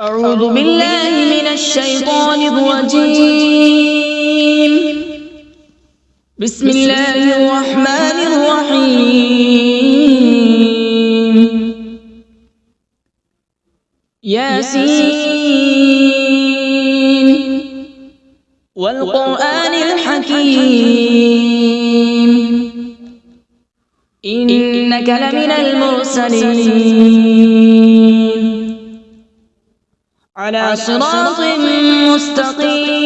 أعوذ بالله من الشيطان الرجيم. بسم الله الرحمن الرحيم. ياسين والقرآن الحكيم إنك لمن المرسلين على صراط مستقيم.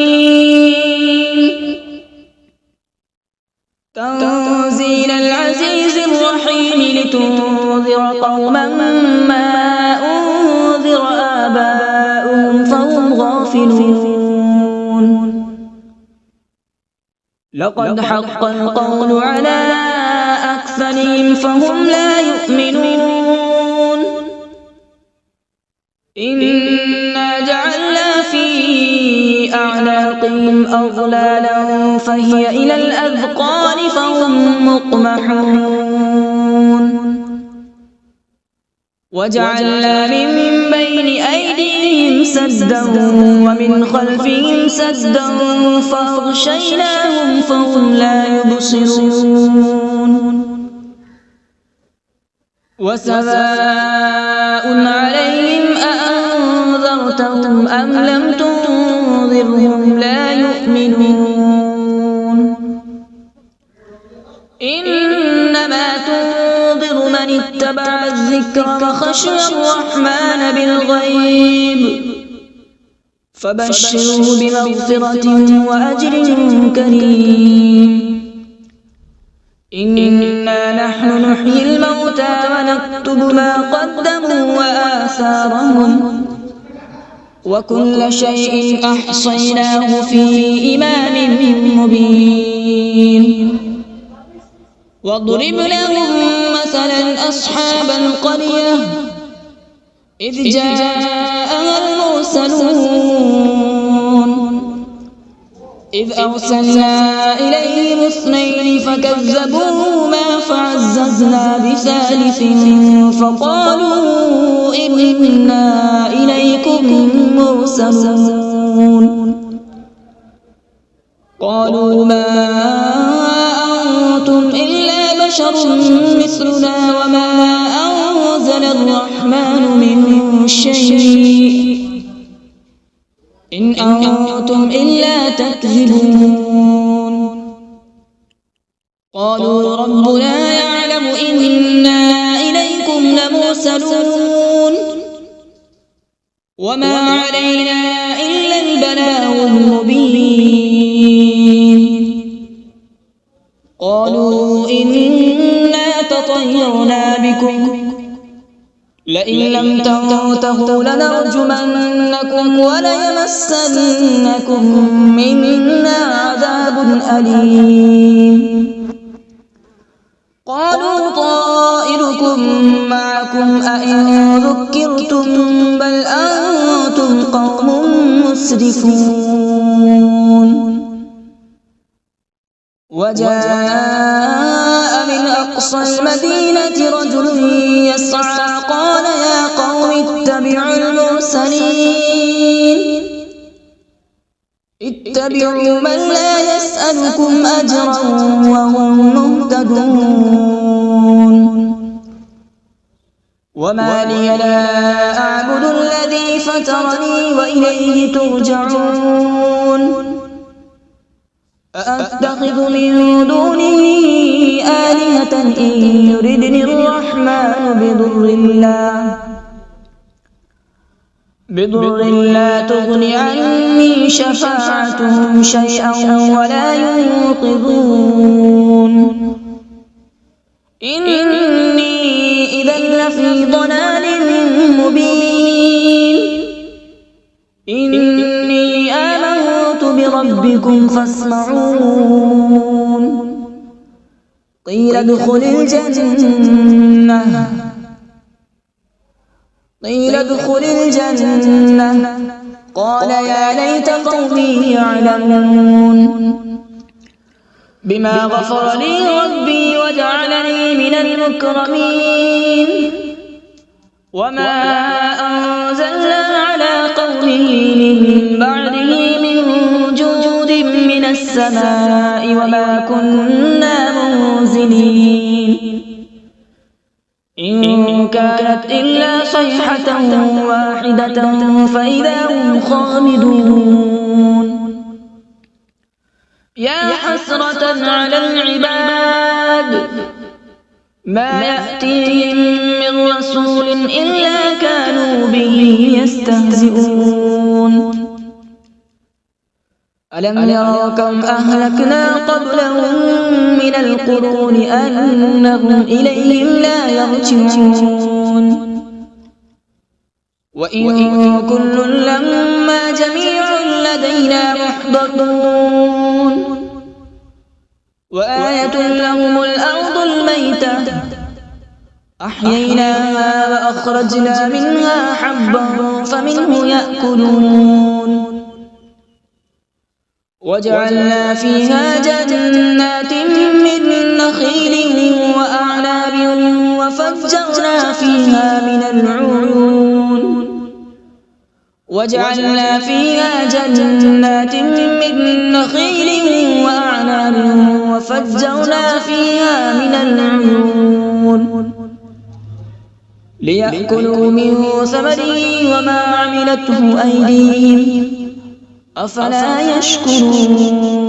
تنزيل العزيز الرحيم لتنذر قوما ما أنذر آباؤهم فهم غافلون. لقد حق القول على أكثرهم فهم لا يؤمنون. إنا جعلنا في أعناقهم أغلالا فهي إلى الأذقان فهم مقمحون. وجعلنا من بين أيديهم سدا ومن خلفهم سدا فأغشيناهم فهم لا يبصرون. وسواء عليهم أأنذرتهم أم لم تنذرهم لا يؤمنون. إنما تنذر من اتبع الذكر وخشي الرحمن بالغيب فبشره بمغفرة وأجر كريم. إنا نحن نحيي الموتى ونكتب ما قدموا وآثارهم وكل شيء أحصيناه في إمام مبين. واضرب لهم مثلا أصحاب القرية إذ جاءها المرسلون إذ أرسلنا إليهم اثنين فكذبوهما فعززنا بثالث فقالوا إنا إليكم مرسلون. قالوا ما أنتم إلا بشر مثلنا وما أنزل الرحمن من شيء إن أنتم إلا تكذبون. قالوا ربنا يعلم إنا إليكم لمرسلون وما علينا إلا البلاغ المبين. قالوا إنا تطيرنا بكم لئن لم تنتهوا لنرجمنكم وليمسنكم منا عذاب أليم. قالوا طائركم معكم أئن ذكرتم بل أنتم قوم مسرفون. وجاء من أقصى المدينة رجل يسعى قال يا قوم اتبعوا المرسلين اتبعوا من لا يسألكم أجرا وهم مهتدون. وما لي لا أعبد الذي فطرني وإليه ترجعون. أأتخذ من دونه آلهة إن يردني الرحمن بضر لا تغن عني شفاعتهم شيئا ولا ينقذون. إني إذا لفي ضلال مبين. إني آمنت بربكم فاسمعون. قيل ادخل الجنة قال يا ليت قومي يعلمون. بما غفر لي ربي وجعلني من المكرمين. وما أنزلنا على كونه من بعده من جود من السماء وما كنا منزلين إن كانت إلا صيحة واحدة فإذا هم خامدون يا حسرة على العباد ما يأتيهم من رسول إلا كانوا به يستهزئون ألم يروا كم أهلكنا قبلهم من القرون أنهم إليهم لا يرجعون وإن كل لما جميع لدينا محضرون وآية لهم الأرض الميتة أحييناها وأخرجنا منها حبا فمنه يأكلون وجعلنا فيها جنات من نخيل وأعناب وفجرنا فيها من العيون وجعلنا فيها جنات من نخيل وأعناب وفجرنا فيها من العيون ليأكلوا من ثمره وما عملته أيديهم أفلا يشكرون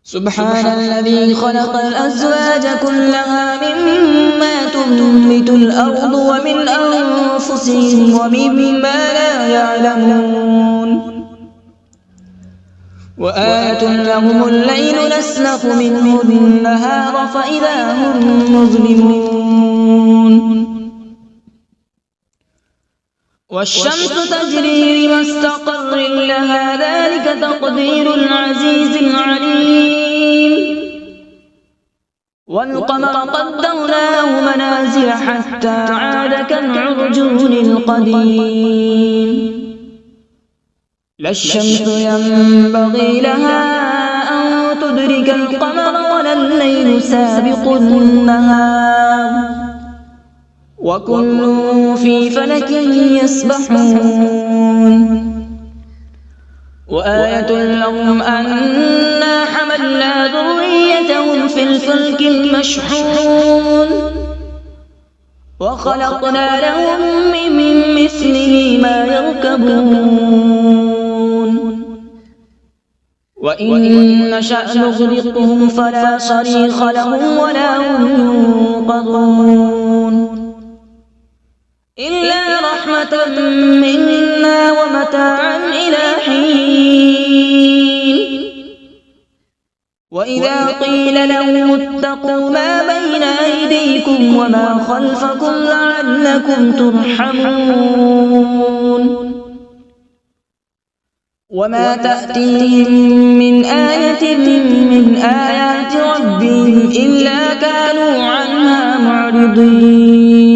سبحان الذي خلق الأزواج كلها مما تنبت الأرض ومن أنفسهم ومما لا يعلمون وآية لهم الليل نسلخ منه النهار فإذا هم مظلمون والشمس تجري لمستقر لها ذلك تقدير العزيز العليم والقمر قدرناه منازل حتى عاد كالعرجون القديم لا الشمس ينبغي لها أن تدرك القمر ولا الليل سابق النهار وكل في فلك يسبحون وآية لهم أنا حملنا ذريتهم في الفلك المشحون وخلقنا لهم من مثله ما يركبون وإن نشأ نغرقهم فلا صريخ لهم ولا هم ينقذون إلا رحمة منا ومتاعا إلى حين وإذا قيل لهم اتقوا ما بين أيديكم وما خلفكم لعلكم ترحمون وما تأتيهم من آية من آيات ربهم إلا كانوا عنها معرضين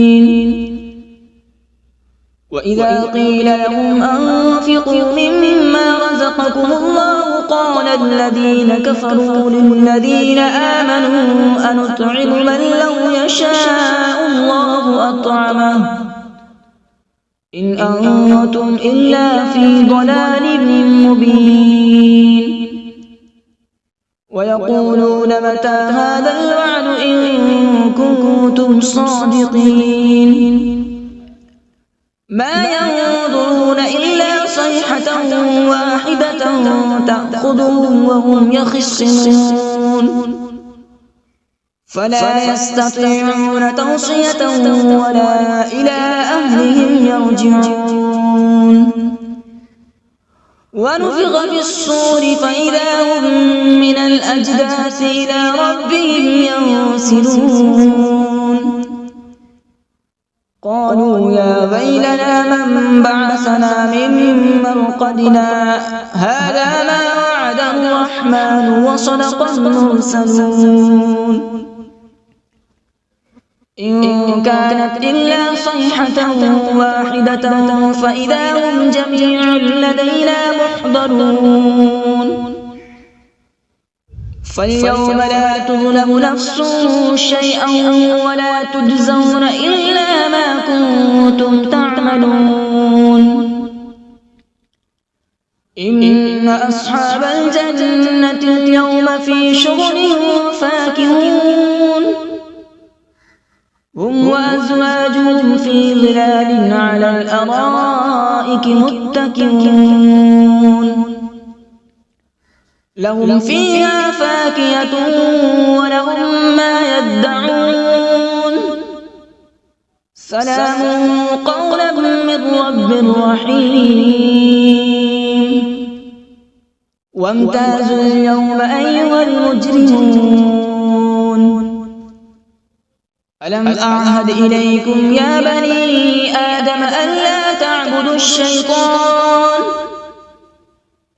وإذا قيل لهم أنفقوا مما رزقكم الله قال الذين كفروا للذين آمنوا أنطعم من لو يشاء الله أطعمه إن أنتم إلا في ضلال مبين ويقولون متى هذا الوعد إن كنتم صادقين ما ينظرون إلا صيحة واحدة تأخذهم وهم يخصمون فلا يستطيعون توصية ولا إلى أهلهم يرجعون ونفخ في الصور فإذا هم من الأجداث إلى ربهم ينسلون قالوا يا ويلنا من بعثنا من مرقدنا هذا ما وعد الرحمن وصدق المرسلون إن كانت إلا صيحة واحدة فإذا هم جميع لدينا محضرون فاليوم لا تظلم نفس شيئا ولا تجزون إلا ما كنتم تعملون إن أصحاب الجنة اليوم في شغل فاكهون هم وأزواجهم في ظلال على الأرائك متكئون لهم فيها فاكهة ولهم ما يدعون سلام قولا من رب رحيم وامتازوا اليوم أيها المجرمون ألم أعهد إليكم يا بني آدم ألا تعبدوا الشيطان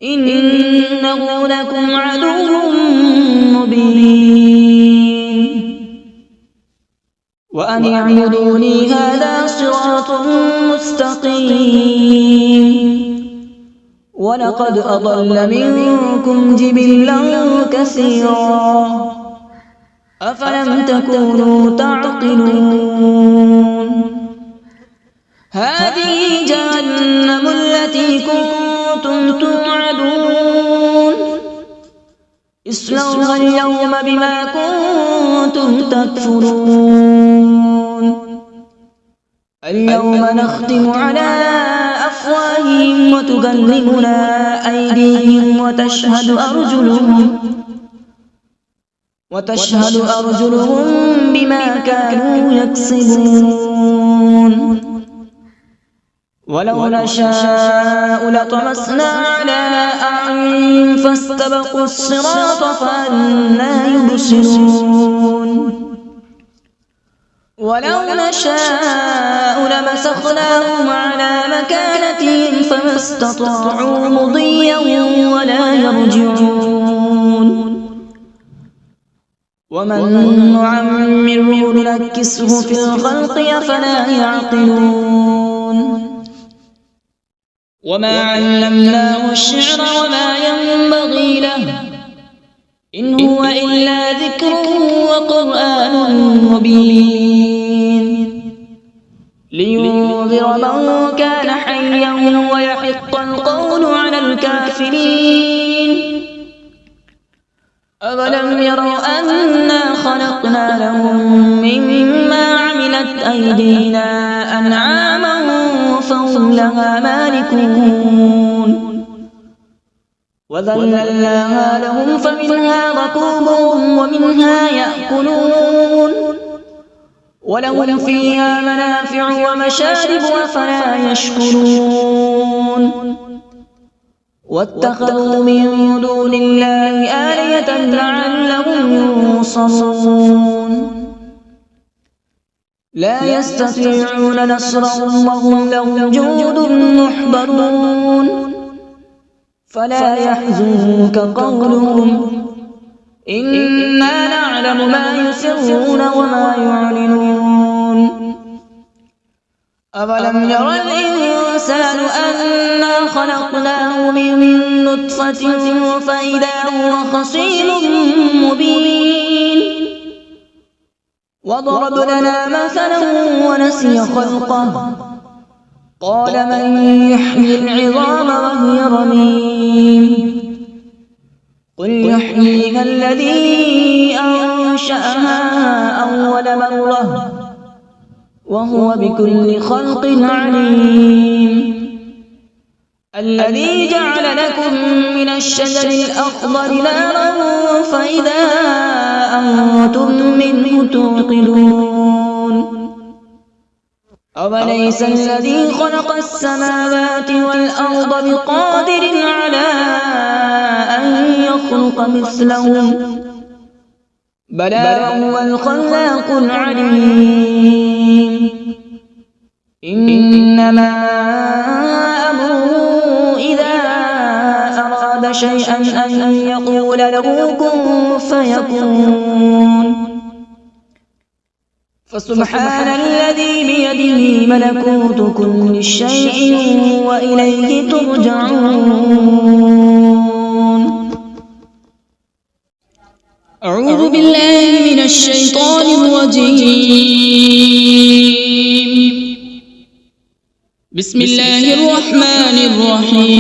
إنه لكم عدو مبين وأن اعبدوني هذا صراط مستقيم ولقد أضل منكم جبلا كثيرا أفلم تكونوا تعقلون هذه جهنم التي كنتم توعدون اصلوها اليوم بما كنتم تكفرون اليوم نختم على أفواههم وتكلمنا أيديهم وتشهد أرجلهم بما كانوا يكسبون ولو نشاء لطمسنا على أعينهم فاستبقوا الصراط فأنى يبصرون ولو نشاء لمسخناهم على مكانتهم فما استطاعوا مضيا ولا يرجعون ومن نعمره ننكسه في الخلق أفلا يعقلون وما علمناه الشعر وما ينبغي له إن هو إلا ذكر وقرآن مبين لينذر من كان حيا ويحق القول على الكافرين أولم يروا أنا خلقنا لهم مما عملت أيدينا أنعاما فهم لها مالكون وذللناها لهم فمنها ركوبهم ومنها يأكلون ولهم فيها منافع ومشارب أفلا يشكرون واتخذوا من دون الله آلهة لعلهم ينصرون لا يستطيعون نصرهم وهم لهم جند محضرون فلا يحزنك قولهم إنا نعلم ما يسرون وما يعلنون أولم ير الإنسان أنا خلقناه من نطفة فإذا هو خصيم مبين وضرب لنا مثلا ونسي خلقه قال من يحيي العظام وهي رميم قل يحييها الذي أنشأها أول مرة وهو بكل خلق عليم الذي جعل لكم من الشجر الأخضر نارا فإذا أنتم منه توقدون أوليس الذي خلق السماوات والأرض بقادر على أن يخلق مثلهم بلى هو الخلاق العليم إنما أمره إذا أراد شيئا أن يقول له كن فيكون فسبحان الذي بيده ملكوت كل شيء وإليه ترجعون. أعوذ بالله من الشيطان الرجيم. بسم الله الرحمن الرحيم.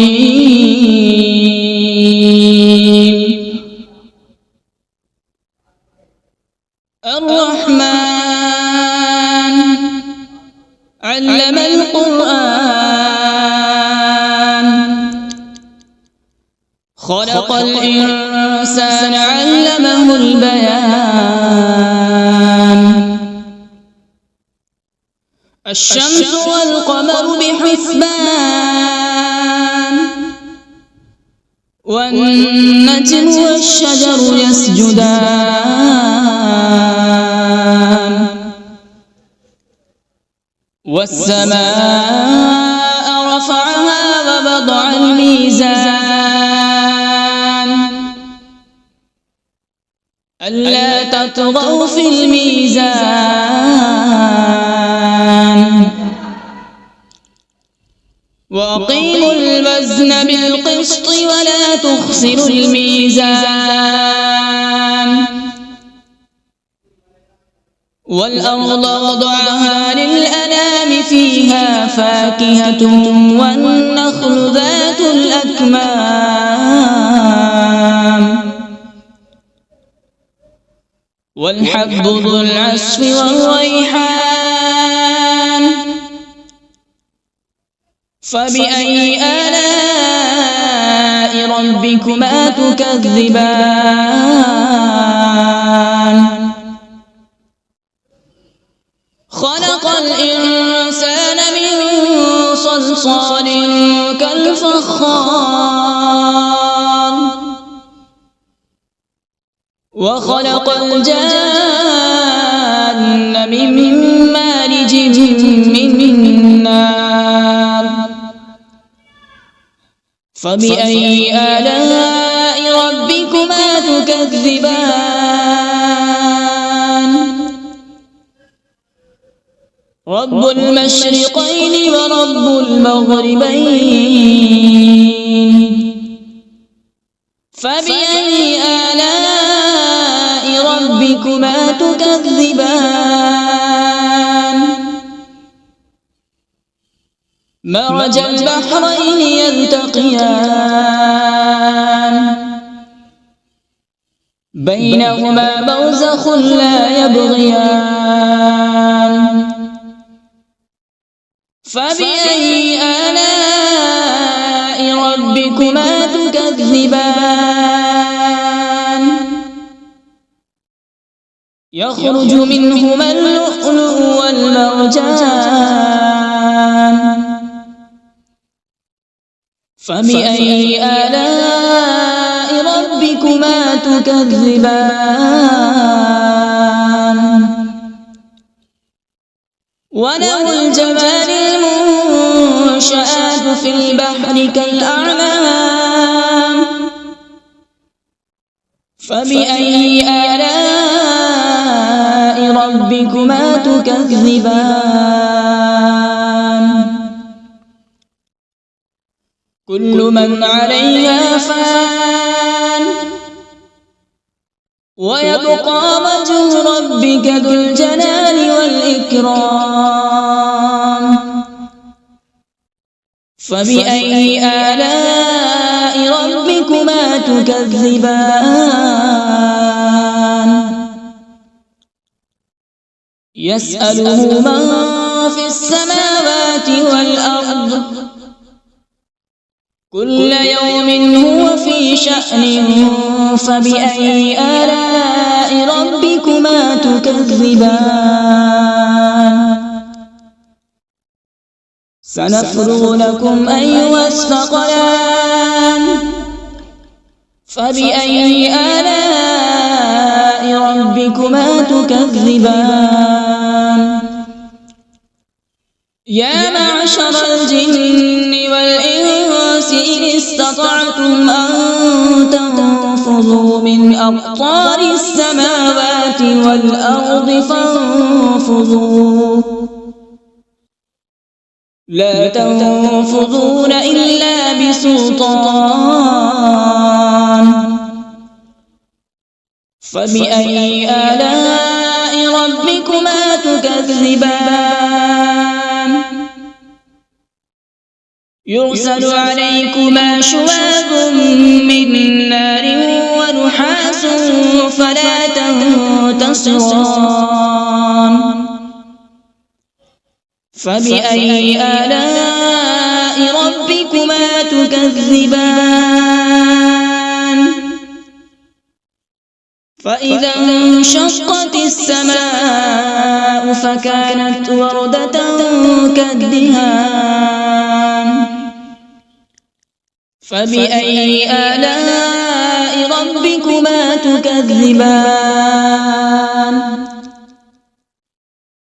الرحمن علم القرآن، خلق الإنسان علمه البيان. الشمس والقمر بحسبان، والنجم والشجر يسجدان، والسماء رفعها ووضع الميزان ألا تطغوا في الميزان، وأقيموا الوزن بالقسط ولا تخسروا الميزان. والأرض وضعها للأنام، فيها فاكهة والنخل ذات الأكمام، والحب ذو العصف والريحان. فبأي آلاء ربكما تكذبان؟ خلق الإنسان من صلصال كالفخار، وخلق الجان من مارج من نار. فبأي آلاء ربكما تكذبان؟ رب المشرقين ورب المغربين. فبأي آلاء ربكما تكذبان؟ مرج البحرين يلتقيان، بينهما برزخ لا يبغيان. فبأي آلاء ربكما تكذبان؟ يخرج منهما اللؤلؤ والمرجان. فبأي آلاء ربكما تكذبان؟ وله الجوار المنشآت في البحر كالأعلام. فبأي آلاء ربكما تكذبان؟ كل من عليها فان، ويبقى وجه ربك ذو الجلال والإكرام. فبأي آلاء ربكما تكذبان؟ يسأله من في السماوات والأرض، كل يوم هو في شأن. فبأي آلاء ربكما تكذبان؟ سنفرغ لكم أيها الثقلان. فبأي آلاء ربكما تكذبان؟ يا معشر الجن والإنس إن استطعتم أن تنفذوا من أقطار السماوات والأرض فانفذوا، لا تنفذون إلا بسلطان. فبأي آلاء ربكما تكذبان؟ يرسل عليكما شواظ من نار ونحاس فلا تنتصران فبأي آلاء ربكما تكذبان فإذا انشقت السماء فكانت وردة كالدهان فبأي آلاء ربكما تكذبان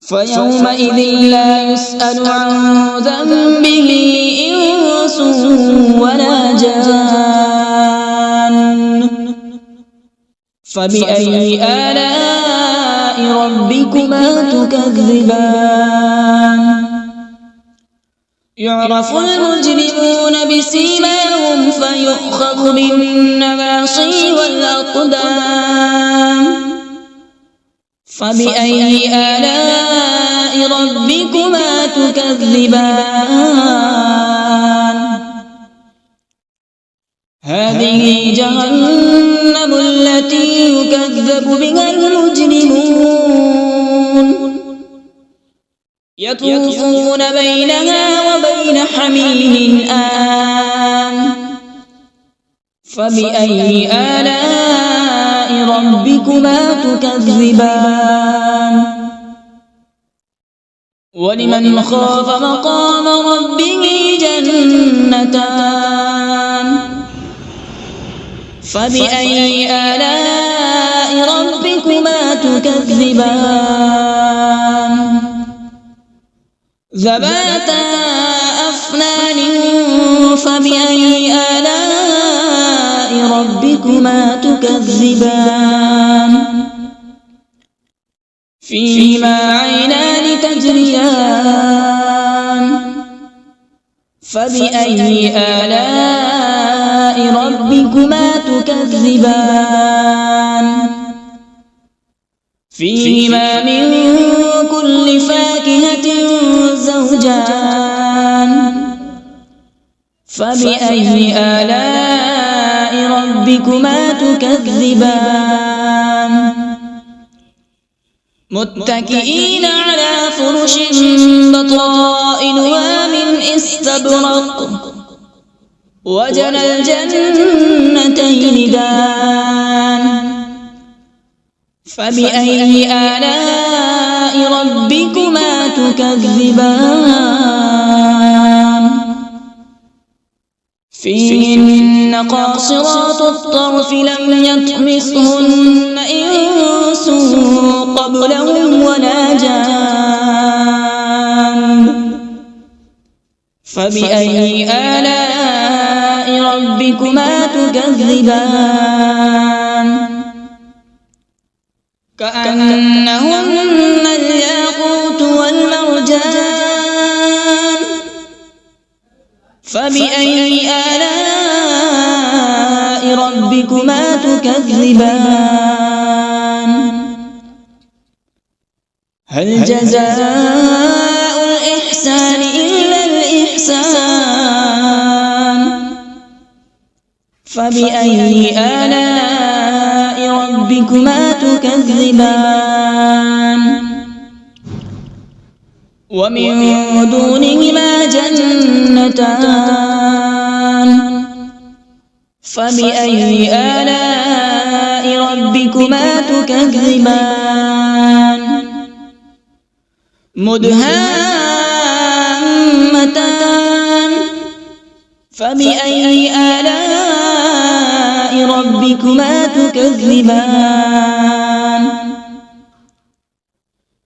فيومئذ لا يسأل عن ذنبه إنس ولا جان فبأي آلاء ربكما تكذبان يعرف المجرمون بسيماهم فيؤخذ بالنواصي والأقدام فبأي آلاء ربكما تكذبان هذه جهنم التي يكذب بها المجرمون يطوفون بينها وبين حميم آن فبأي آلاء ربكما تكذبان ولمن خاف مقام ربه جنتان فبأي آلاء ربكما تكذبان ذواتا أفنان فبأي آلاء ربكما تكذبان فيهما عينان تجريان فبأي آلاء ربكما تكذبان فيهما من كل فاكهة زوجان فبأي آلاء ربكما تكذبان متكئين على فرش بطائنها من استبرق وجنى الجنتين دان فبأي آلاء ربكما تكذبان فيهن قاصرات الطرف لم يطمثهن إنس قبلهم ولا جان فبأي آلاء ربكما تكذبان كأنهن الياقوت والمرجان فبأي آلاء ربكما تكذبان هل جزاء الإحسان إلا الإحسان فبأي آلاء ربكما تكذبان ومن دونهما جنتان فبأي آلاء ربكما تكذبان مدهامتان فبأي آلاء ربكما تكذبان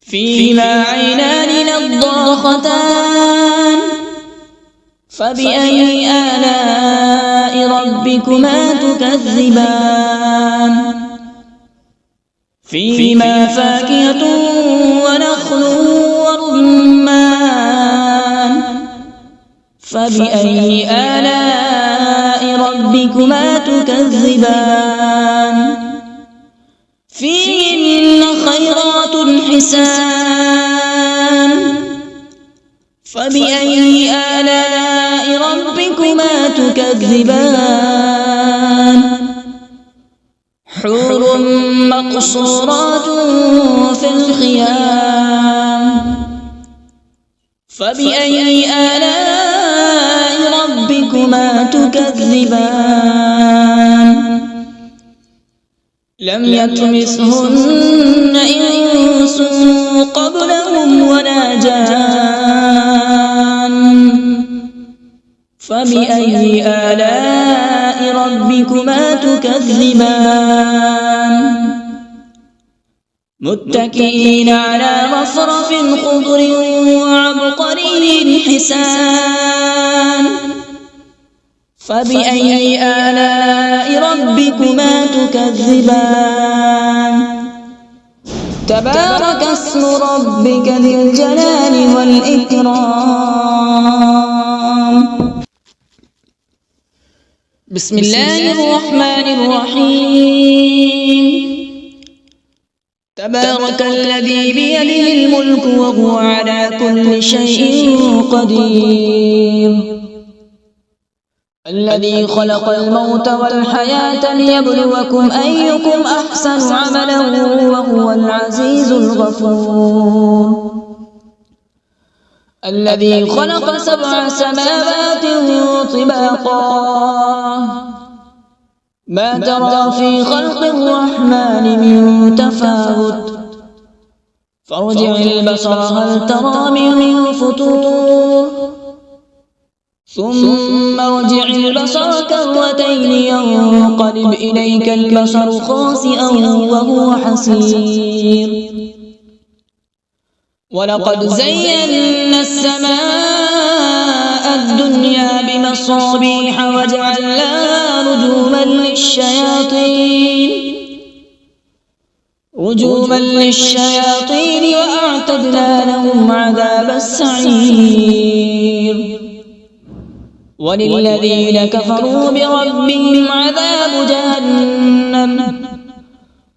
فيهما عينان نضاختان فبأي آلاء ربكما تكذبان فيهما فاكهة ونخل ورمان فبأي آلاء ربكما تكذبان فيهن خيرات حسان فبأي آلاء ربكما تكذبان حور مقصورات في الخيام فبأي آلاء ربكما تكذبان لم يطمثهن إنس قبلهم ولا جان فبأي آلاء ربكما تكذبان متكئين على رفرف خضر وعبقري حسان فبأي آلاء ربكما تكذبان تبارك اسم ربك ذي الجلال والإكرام بسم الله الرحمن الرحيم تبارك الذي بيده الملك وهو على كل شيء قدير الذي خلق الموت والحياة ليبلوكم أيكم أحسن عملا وهو العزيز الغفور الذي خلق 7 سماوات طباقا ما ترى في خلق الرحمن من تفاوت فارجع البصر هل ترى من فطور ثم ارجع البصر كرتين ينقلب إليك البصر خاسئا وهو حسير ولقد زينا السماء الدنيا بمصابيح وجعلناها رجوما للشياطين وأعتدنا لهم عذاب السعير وللذين كفروا بربهم عذاب جهنم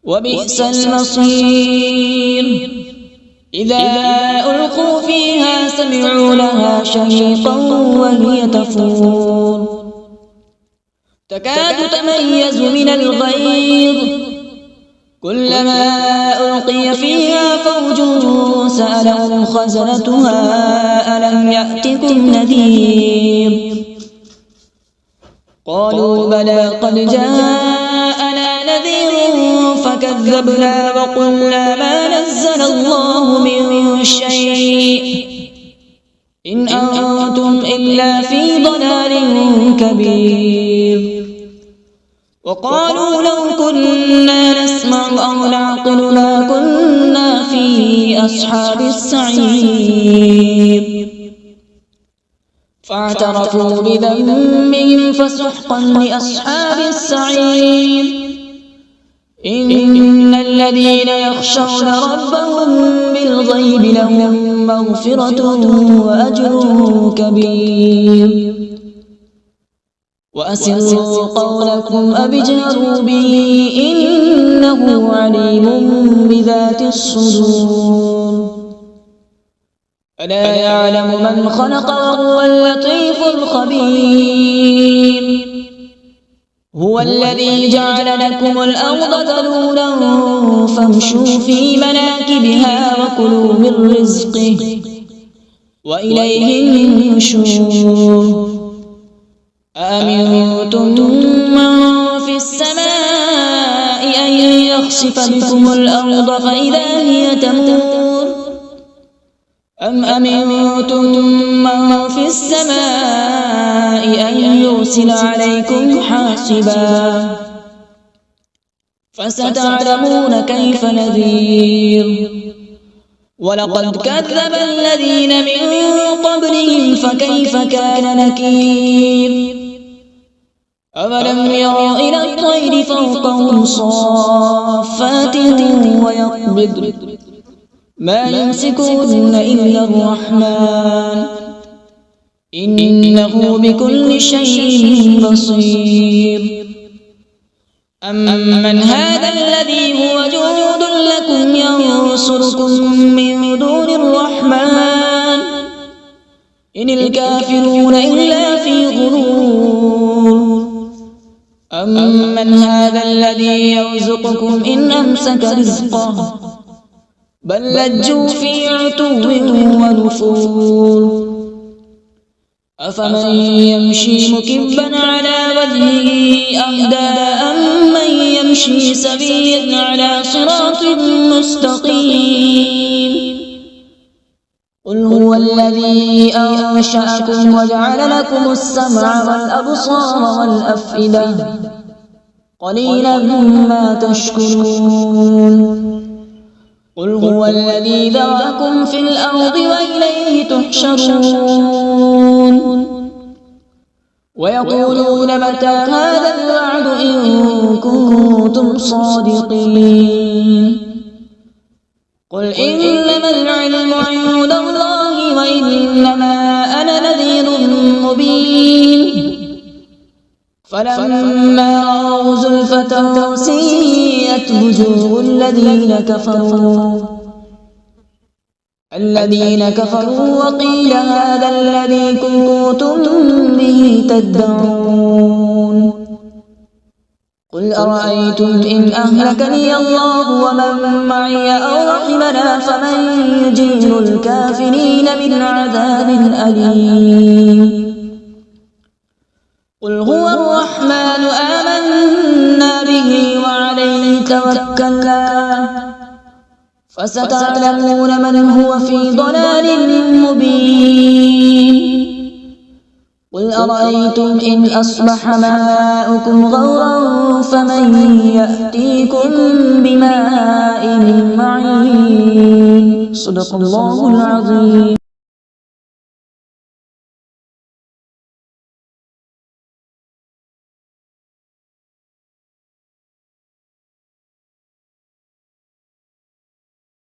وبئس المصير إذا ألقوا فيها سمعوا لها شهيقا وهي تفور تكاد تميز من الغيظ كلما ألقي فيها فوج سألهم خزنتها ألم يأتكم نذير قالوا بلى قد جاءنا نذير فكذبنا وقلنا ما نزل الله من شيء إن أنتم إلا في ضلال كبير وقالوا لو كنا نسمع أو نعقل ما كنا في أصحاب السعير فاعترفوا بذنبهم فسحقا لأصحاب السعير إن الذين يخشون ربهم بالغيب لهم مغفرة وأجر كبير وأسروا قولكم أو اجهروا به إنه عليم بذات الصدور ألا يعلم من خلق وهو اللطيف الخبير هو الذي جعل لكم الأرض ذلولا فامشوا في مناكبها وكلوا من رزقه وإليه النشور أأمنتم من في السماء أن يخسف بكم الأرض فإذا هي تمور أم أمنتم من في السماء أن يرسل عليكم حاصبا فستعلمون كيف نذير ولقد كذب الذين من قبلهم فكيف كان نكير أولم يروا إلى الطير فوقهم صافات ويقبض ما يمسكون إلا الرحمن إنه بكل شيء بصير أمن هذا الذي هو جند لكم ينصركم من دون الرحمن إن الكافرون إلا في غرور أمن هذا الذي يرزقكم إن أمسك رزقه بل لجوا في عتو ونفور أفمن يمشي مكبا على وجهه أهدى أمن يمشي سويا على صراط مستقيم قل هو الذي أنشأكم وجعل لكم السمع والأبصار والأفئدة قليلا ما تشكرون قل هو الذي ذرأكم في الأرض وإليه تحشرون ويقولون متى هذا الوعد إن كنتم صادقين قل إنما العلم عند الله وإنما أنا نذير مبين فلما رأوا زلفة سيئت وجوه الذين كفروا وقيل هذا الذي كنتم به تدعون قل أرأيتم إن أهلكني الله ومن معي أو رحمنا فمن يجير الكافرين من عذاب أليم قل هو الرحمن آمنا به وعليه توكلنا فستعلمون من هو في ضلال مبين قل أرأيتم إن أصبح ماؤكم غورا فمن يأتيكم بماء معين صدق الله العظيم.